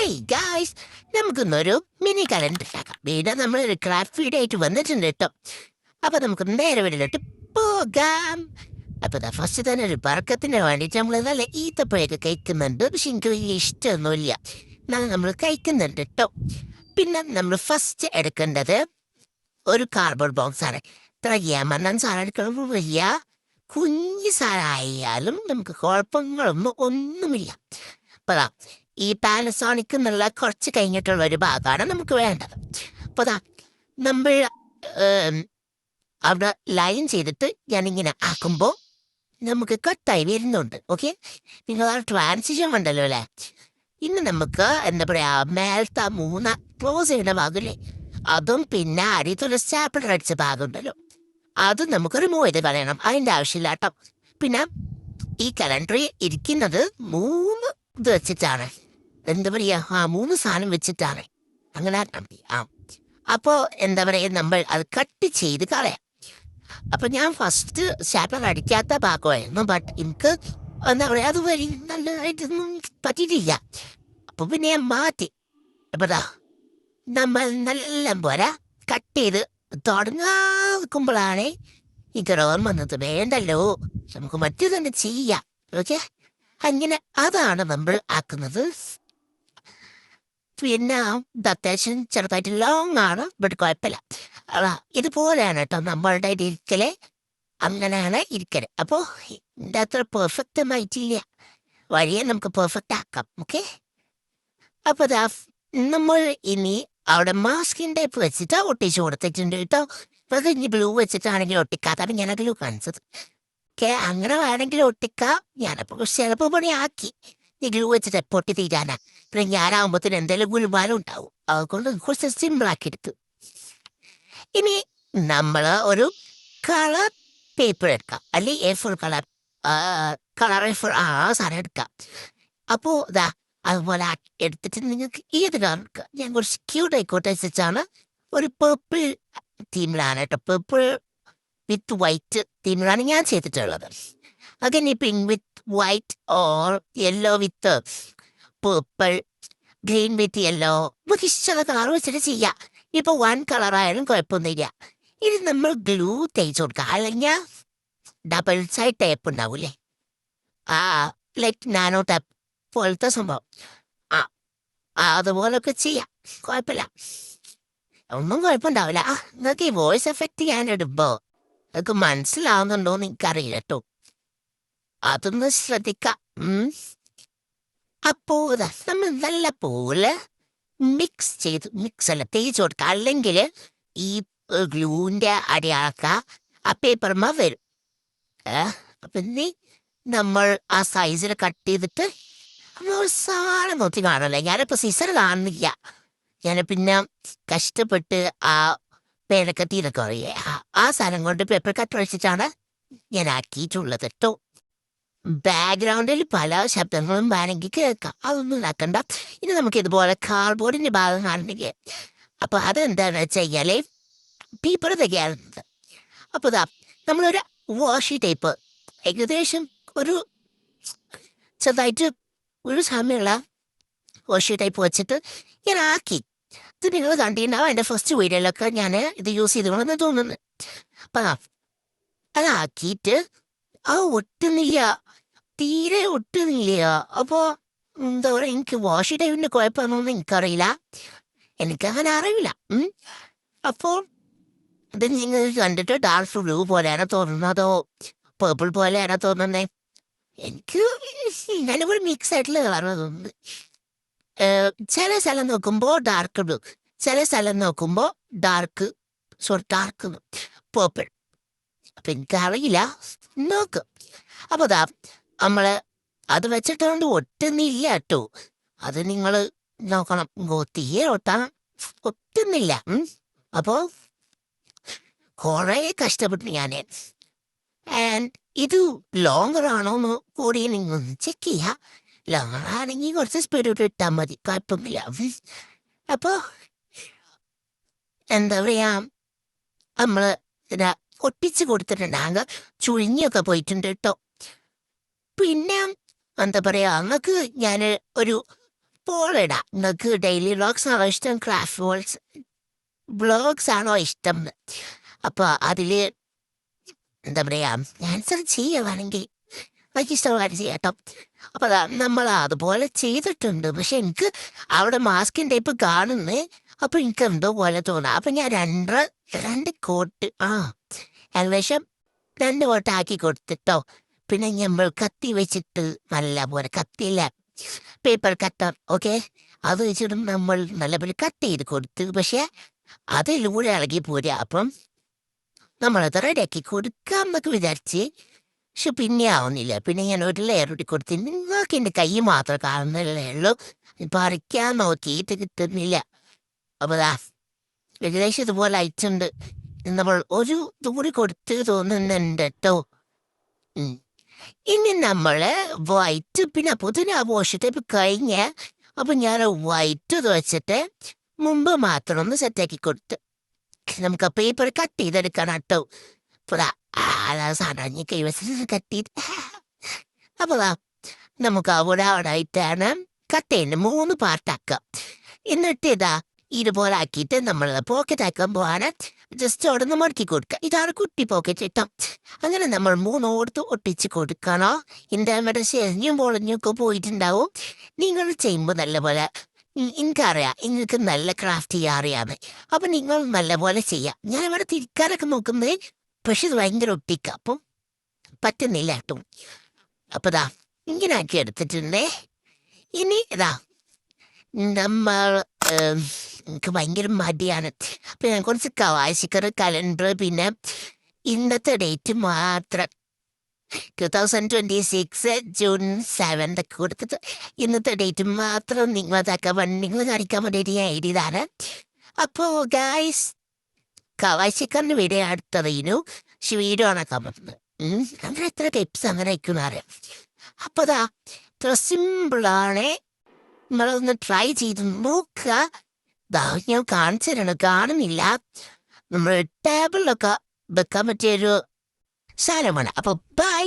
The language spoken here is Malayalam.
ഹേയ് ഗായ്സ്, നമുക്കിന്നൊരു മിനി കലണ്ടർ ആക്കാം. വീട് നമ്മളൊരു ക്രാഫ്റ്റ് വീഡിയോ ആയിട്ട് വന്നിട്ടുണ്ട് കേട്ടോ. അപ്പൊ നമുക്ക് നേരെ വീട്ടിലോട്ട് പോകാം. അപ്പൊ ഫസ്റ്റ് തന്നെ ഒരു പറക്കത്തിന് വേണ്ടിയിട്ട് നമ്മൾ നല്ല ഈത്തപ്പഴയൊക്കെ കഴിക്കുന്നുണ്ട്. പക്ഷെ എനിക്ക് വലിയ ഇഷ്ടമൊന്നുമില്ല, എന്നാലും നമ്മൾ കഴിക്കുന്നുണ്ട് കേട്ടോ. പിന്നെ നമ്മൾ ഫസ്റ്റ് എടുക്കേണ്ടത് ഒരു കാർഡ്ബോർഡ് ബോക്സ് ആണ്. ഇത്ര യമന്നൻ സാധനം എടുക്കുമ്പോൾ വലിയ കുഞ്ഞു സാധനമായാലും നമുക്ക് ഒന്നുമില്ല. അപ്പതാ ഈ പാനസോണിക് എന്നുള്ള കുറച്ച് കഴിഞ്ഞിട്ടുള്ള ഒരു ഭാഗമാണ് നമുക്ക് വേണ്ടത്. അപ്പോൾ നമ്മൾ അവിടെ ലൈൻ ചെയ്തിട്ട് ഞാനിങ്ങനെ ആക്കുമ്പോൾ നമുക്ക് കട്ടായി വരുന്നുണ്ട്. ഓക്കെ, നിങ്ങൾ ആ ട്രാൻസിഷൻ ഉണ്ടല്ലോ അല്ലേ. ഇന്ന് നമുക്ക് എന്താ പറയുക, മേലത്തെ ക്ലോസ് ചെയ്യുന്ന ഭാഗമില്ലേ, അതും പിന്നെ അരിത്തൊരു സ്റ്റാപ്പിൾ അടിച്ച ഭാഗമുണ്ടല്ലോ, അത് നമുക്ക് റിമൂവ് ചെയ്ത് കളയണം. അതിൻ്റെ ആവശ്യമില്ല കേട്ടോ. പിന്നെ ഈ കലണ്ടറിൽ ഇരിക്കുന്നത് 3 ഇത് വെച്ചിട്ടാണ്. എന്താ പറയുക, 3 സാധനം വെച്ചിട്ടാണ്. അങ്ങനെ അപ്പോൾ എന്താ പറയുക, നമ്മൾ അത് കട്ട് ചെയ്ത് കളയാം. അപ്പം ഞാൻ ഫസ്റ്റ് സ്റ്റാപ്ലർ അടിക്കാത്ത ഭാഗമായിരുന്നു. ബട്ട് എനിക്ക് എന്താ പറയുക, അത് വഴി നല്ലതായിട്ടൊന്നും പറ്റിയിട്ടില്ല. അപ്പോൾ പിന്നെ ഞാൻ മാറ്റി. അപ്പോൾ നമ്മൾ നല്ല പോലെ കട്ട് ചെയ്ത് തുടങ്ങാക്കുമ്പോഴാണ് എനിക്ക് ഓർമ്മ വന്നത്, വേണ്ടല്ലോ നമുക്ക് മറ്റു തന്നെ ചെയ്യാം. ഓക്കെ, അങ്ങനെ അതാണ് നമ്മൾ ആക്കുന്നത്. പിന്നെ അത്യാവശ്യം ചെറുതായിട്ട് ലോങ് ആണ്, ബട്ട് കുഴപ്പമില്ല. ഇതുപോലെയാണ് കേട്ടോ നമ്മളുടെ ഇരിക്കല്, അങ്ങനെയാണ് ഇരിക്കല്. അപ്പോൾ ഇതിൻ്റെ അത്ര പെർഫെക്റ്റ് ആയിട്ടില്ല, വഴിയെ നമുക്ക് പെർഫെക്റ്റ് ആക്കാം. ഓക്കെ, അപ്പോൾ നമ്മൾ ഇനി അവിടെ മാസ്കിൻ ടൈപ്പ് വെച്ചിട്ട് ഒട്ടിച്ച് കൊടുത്തിട്ടുണ്ട് കേട്ടോ. അത് ഇനി ബ്ലൂ വെച്ചിട്ടാണെങ്കിൽ ഒട്ടിക്കാത്താണ് ഞാൻ ഗ്ലൂ കാണിച്ചത്. ഓക്കെ, അങ്ങനെ വേണമെങ്കിൽ ഒട്ടിക്കാം. ഞാനപ്പോൾ ചിലപ്പോൾ പണിയാക്കി ഈ ഗ്ലൂ വെച്ചിട്ട് പൊട്ടി തീരാനാ. പിന്നെ ഞാനാകുമ്പോഴത്തേന് എന്തെങ്കിലും ഗുരുമാനം ഉണ്ടാവും, അതുകൊണ്ട് കുറച്ച് സിമ്പിളാക്കി എടുത്തു. ഇനി നമ്മൾ ഒരു കളർ പേപ്പർ എടുക്കാം, അല്ലെങ്കിൽ A4 കളർ A4 സാധനം എടുക്കാം. അപ്പോൾ അതുപോലെ എടുത്തിട്ട് നിങ്ങൾക്ക് ഏത് കളർ എടുക്കുക. ഞാൻ കുറച്ച് ക്യൂട്ട് ആയിക്കോട്ടെ വെച്ചിട്ടാണ് ഒരു പേർപ്പിൾ തീമിലാണ് കേട്ടോ. പേർപ്പിൾ വിത്ത് വൈറ്റ് തീമിലാണ് ഞാൻ ചെയ്തിട്ടുള്ളത്. അങ്ങനെ pink with white or yellow with purple, green with yellow, നമുക്ക് ഇഷ്ടമുള്ള കളർ വെച്ചിട്ട് ചെയ്യാം. ഇപ്പോൾ 1 കളറായാലും കുഴപ്പമൊന്നുമില്ല. ഇനി നമ്മൾ ഗ്ലൂ തേച്ച് കൊടുക്കുക, അല്ലെങ്കിൽ ഡബിൾ സൈഡ് ടേപ്പ് ഉണ്ടാവൂലേ, ലൈക്ക് നാനോ ടേപ്പ് പോലത്തെ സംഭവം, അതുപോലൊക്കെ ചെയ്യാം. കുഴപ്പമില്ല, ഒന്നും കുഴപ്പമുണ്ടാവില്ല. നിങ്ങൾക്ക് ഈ വോയിസ് എഫക്റ്റ് ഞാൻ ഇടുമ്പോൾ അതൊക്കെ മനസ്സിലാവുന്നുണ്ടോയെന്ന് എനിക്കറിയില്ല കേട്ടോ, അതൊന്ന് ശ്രദ്ധിക്കാം. അപ്പോൾ നമ്മൾ നല്ല പോലെ മിക്സ് അല്ല തേച്ച് കൊടുക്കുക, അല്ലെങ്കിൽ ഈ ഗ്ലൂവിൻ്റെ അടിയാക്ക ആ പേപ്പർമ വരും. പിന്നെ നമ്മൾ ആ സൈസിൽ കട്ട് ചെയ്തിട്ട് നമ്മൾ സാധനം നോക്കി കാണല്ലേ. ഞാനിപ്പോൾ സിസർ കാണുന്നില്ല, ഞാൻ പിന്നെ കഷ്ടപ്പെട്ട് ആ പേരക്കത്തിയിലൊക്കെ അറിയേ ആ സാധനം കൊണ്ട് പേപ്പർ കട്ട് വെച്ചിട്ടാണ് ഞാൻ ആക്കിയിട്ടുള്ളത് കേട്ടോ. ബാക്ക്ഗ്രൗണ്ടിൽ പല ശബ്ദങ്ങളും വേണമെങ്കിൽ കേൾക്കാം, അതൊന്നും ഇതാക്കണ്ട. ഇനി നമുക്ക് ഇതുപോലെ കാർഡ്ബോർഡിൻ്റെ ഭാഗം കാണണമെങ്കിൽ അപ്പോൾ അതെന്താണെന്ന് വെച്ചാൽ പേപ്പർ തികയാറുണ്ട്. അപ്പോൾ നമ്മളൊരു വാഷി ടൈപ്പ് ഏകദേശം ഒരു ചെറുതായിട്ട് ഒരു സമയമുള്ള വാഷി ടൈപ്പ് വെച്ചിട്ട് ഞാൻ ആക്കി. ഇത് നിങ്ങൾ കണ്ടിട്ടുണ്ടാവും എൻ്റെ ഫസ്റ്റ് വീഡിയോയിലൊക്കെ ഞാൻ ഇത് യൂസ് ചെയ്തോളെന്ന് തോന്നുന്നു. അപ്പം അതാക്കിയിട്ട് ഒട്ടുന്നില്ല, തീരെ ഒട്ടുന്നില്ല. അപ്പോൾ എന്താ പറയുക, എനിക്ക് വാഷി ടൈപ്പിൻ്റെ കുഴപ്പമൊന്നും എനിക്കറിയില്ല, എനിക്കങ്ങനെ അറിയില്ല. അപ്പോൾ ഇത് നിങ്ങൾ കണ്ടിട്ട് ഡാർക്ക് ബ്ലൂ പോലെയാണോ തോന്നുന്നതോ പേർപ്പിൾ പോലെയാണോ തോന്നുന്നത്? എനിക്ക് ഞാനിവിടെ മിക്സ് ആയിട്ടുള്ള കളറാണ് തോന്നുന്നത്. ചില സ്ഥലം നോക്കുമ്പോൾ ഡാർക്ക് ബ്ലൂ, ചില സ്ഥലം നോക്കുമ്പോൾ ഡാർക്ക് പേർപ്പിൾ. അപ്പം എനിക്കറിയില്ല, നോക്ക്. അപ്പോൾ നമ്മൾ അത് വെച്ചിട്ടുകൊണ്ട് ഒട്ടുന്നില്ല കേട്ടോ, അത് നിങ്ങൾ നോക്കണം. തീരെ ഒട്ടുന്നില്ല. അപ്പോൾ കുറേ കഷ്ടപ്പെട്ടു ഞാൻ. ആൻഡ് ഇത് ലോങ്ങർ ആണോ എന്ന് കൂടി നിങ്ങൾ ചെക്ക് ചെയ്യുക. ലോങ്ങർ ആണെങ്കിൽ കുറച്ച് സ്പീഡ് ഇട്ടാൽ മതി, കുഴപ്പമില്ല. അപ്പോൾ എന്താ പറയുക, നമ്മൾ ഒട്ടിച്ച് കൊടുത്തിട്ടുണ്ടാകുക ചുഴിഞ്ഞൊക്കെ പോയിട്ടുണ്ട് കേട്ടോ. പിന്നെ എന്താ പറയുക, അങ്ങക്ക് ഞാൻ ഒരു അപ്പോൾ ഇടാം. നിങ്ങൾക്ക് ഡെയിലി വ്ളോഗ്സ് ആണോ ഇഷ്ടം, ക്രാഫ്റ്റ് വ്ളോഗ്സ് ആണോ ഇഷ്ടം? അപ്പോൾ അതിൽ എന്താ പറയുക, ആൻസർ ചെയ്യുവാണെങ്കിൽ എനിക്ക് ഇഷ്ടമായിട്ട് ചെയ്യാം കേട്ടോ. അപ്പോൾ നമ്മൾ അതുപോലെ ചെയ്തിട്ടുണ്ട്. പക്ഷെ എനിക്ക് അവിടെ മാസ്കിൻ ടൈപ്പ് കാണുന്നേ, അപ്പോൾ എനിക്ക് എന്തോ പോലെ തോന്നാം. അപ്പം ഞാൻ രണ്ട് കോട്ട് ഏകദേശം 2 കോട്ട് ആക്കി കൊടുത്തിട്ടോ. പിന്നെ നമ്മൾ കത്തി വെച്ചിട്ട് നല്ല പോലെ, കത്തിയില്ല, പേപ്പർ കട്ടർ, ഓക്കെ, അത് വെച്ചിട്ട് നമ്മൾ നല്ലപോലെ കട്ട് ചെയ്ത് കൊടുത്ത്. പക്ഷെ അതിലൂടെ ഇളകി പോരുക. അപ്പം നമ്മളത് റെഡിയാക്കി കൊടുക്കാമെന്നൊക്കെ വിചാരിച്ച്, പക്ഷെ പിന്നെ ആവുന്നില്ല. പിന്നെ ഞാൻ ഒരു ലെയർ കൂടി കൊടുത്ത്, നിങ്ങൾക്ക് എൻ്റെ കൈ മാത്രം കാണുന്നില്ലേ ഉള്ളൂ, പറിക്കാൻ നോക്കിയിട്ട് കിട്ടുന്നില്ല. അപ്പോൾ ഏകദേശം ഇതുപോലെ അയച്ചുണ്ട്. നമ്മൾ ഒരു ഇതുകൂടി കൊടുത്ത് തോന്നുന്നുണ്ട് കേട്ടോ. ഇനി നമ്മൾ വൈറ്റ്, പിന്നെ പുതിനാഘോഷത്തെ ഇപ്പം കഴിഞ്ഞ, അപ്പം ഞാൻ വൈറ്റ് ഇത് വെച്ചിട്ട് മുമ്പ് മാത്രം ഒന്ന് സെറ്റാക്കി കൊടുത്ത് നമുക്ക് പേപ്പർ കട്ട് ചെയ്തെടുക്കണം കേട്ടോ. അപ്പോൾ സാധാരണ കൈ വെച്ചിട്ട് കട്ട് ചെയ്ത്, അപ്പോൾ നമുക്ക് അവിടെ ആയിട്ടാണ് കട്ട് ചെയ്യുന്നത്. 3 പാർട്ടാക്കാം. എന്നിട്ട് ഇതുപോലെ ആക്കിയിട്ട് നമ്മൾ പോക്കറ്റ് ആക്കാൻ പോകാൻ ജസ്റ്റ് അവിടെ നിന്ന് മടക്കി കൊടുക്കുക. ഇതാണ് കുട്ടി പോക്കറ്റ് ഇട്ടം. അങ്ങനെ നമ്മൾ 3 ഓടത്ത് ഒട്ടിച്ച് കൊടുക്കണോ. എൻ്റെ ശരിയും പൊളഞ്ഞൊക്കെ പോയിട്ടുണ്ടാവും. നിങ്ങൾ ചെയ്യുമ്പോൾ നല്ലപോലെ, എനിക്കറിയാം നിങ്ങൾക്ക് നല്ല ക്രാഫ്റ്റ് ചെയ്യാൻ അറിയാമേ. അപ്പം നിങ്ങൾ നല്ലപോലെ ചെയ്യാം. ഞാൻ ഇവിടെ തിരിക്കാനൊക്കെ നോക്കുന്നത്, പക്ഷെ ഇത് ഭയങ്കര ഒട്ടിക്കുക, അപ്പം പറ്റുന്നില്ല കേട്ടോ. അപ്പോൾ ഇങ്ങനെ ആക്കി എടുത്തിട്ടുണ്ടേ. ഇനി നമ്മൾ എനിക്ക് ഭയങ്കര മടിയാണ്. അപ്പം ഞാൻ കുറച്ച് കവാശിക്കർ കലണ്ടർ, പിന്നെ ഇന്നത്തെ ഡേറ്റ് മാത്രം 2026 ജൂൺ 7 കൊടുത്തിട്ട് ഇന്നത്തെ ഡേറ്റ് മാത്രം നിങ്ങൾ കാണിക്കാൻ വേണ്ടിയിട്ട് ഞാൻ എഴുതിയതാണ്. അപ്പോൾ ഗായ്സ്, കവാശിക്കറിന് വീഡിയോ അടുത്തതിനു വീഡിയോ ആണാക്കാൻ പറ്റുന്നത്. അങ്ങനെ എത്ര ടിപ്സ് അങ്ങനെ അയക്കുന്ന അറിയാം. അപ്പോൾ ഇത്ര സിമ്പിളാണ്. നമ്മളൊന്ന് ട്രൈ ചെയ്ത് നോക്കുക. ഞാൻ കാണിച്ചു തരണം, കാണുന്നില്ല. നമ്മൾ ടേബിളിലൊക്കെ വെക്കാൻ പറ്റിയൊരു സാധനമാണ്. അപ്പോൾ ബൈ.